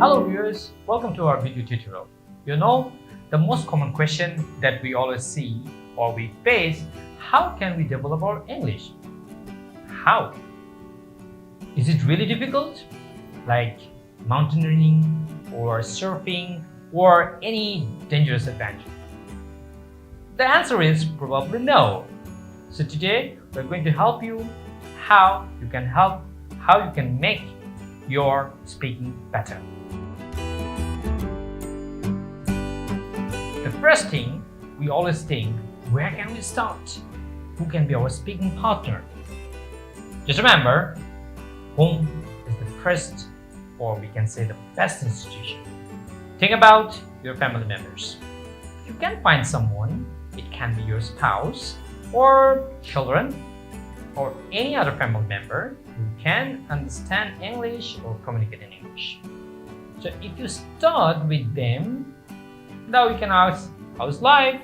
Hello viewers, welcome to our video tutorial. You know, the most common question that we always see or we face, how can we develop our English? How? Is it really difficult? Like mountaineering or surfing or any dangerous adventure? The answer is probably no. So today we're going to help you how you can make your speaking better. The first thing we always think, where can we start? Who can be our speaking partner? Just remember, home is the first, or we can say the best institution. Think about your family members. If you can find someone, it can be your spouse or children or any other family member who can understand English or communicate in English. So if you start with them, now you can ask, how's life?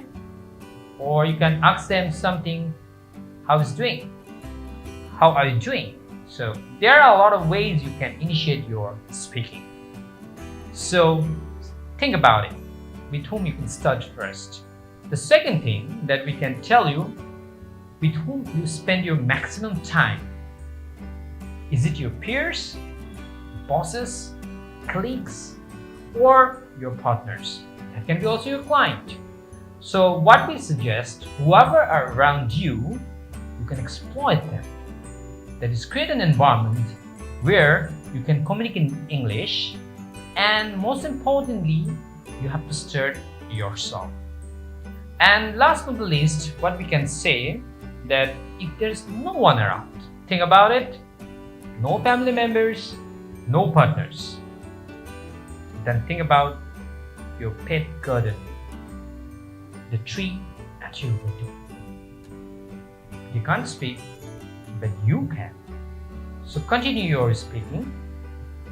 Or you can ask them something, how's doing? How are you doing? So there are a lot of ways you can initiate your speaking. So think about it, with whom you can start first. The second thing that we can tell you, with whom you spend your maximum time. Is it your peers, bosses, colleagues, or your partners? That can be also your client. So what we suggest, whoever are around you, you can exploit them. That is, create an environment where you can communicate in English, and most importantly, you have to start yourself. And last but not least, what we can say, that if there's no one around, think about it, no family members, no partners, then think about your pet garden, the tree at your window. You can't speak, but you can. So continue your speaking,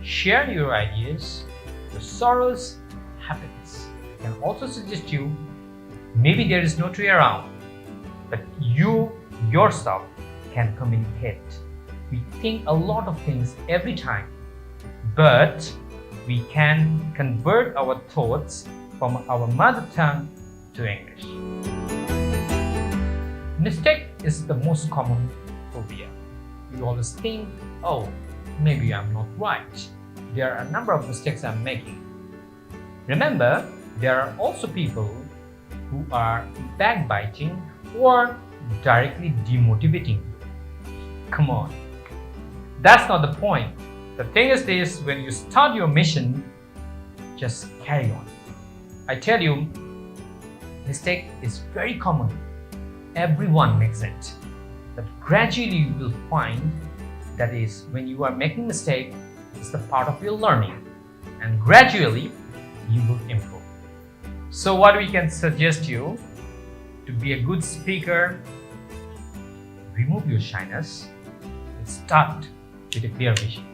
share your ideas, your sorrows, happiness. I can also suggest you, maybe there is no tree around, but you yourself can communicate. We think a lot of things every time, but we can convert our thoughts from our mother tongue to English. Mistake is the most common phobia. We always think, oh, maybe I'm not right. There are a number of mistakes I'm making. Remember, there are also people who are backbiting or directly demotivating you. Come on. That's not the point. The thing is this, when you start your mission, just carry on. I tell you, mistake is very common. Everyone makes it. But gradually you will find that is, when you are making mistake, it's the part of your learning. And gradually you will improve. So what we can suggest you, to be a good speaker, remove your shyness and start with a clear vision.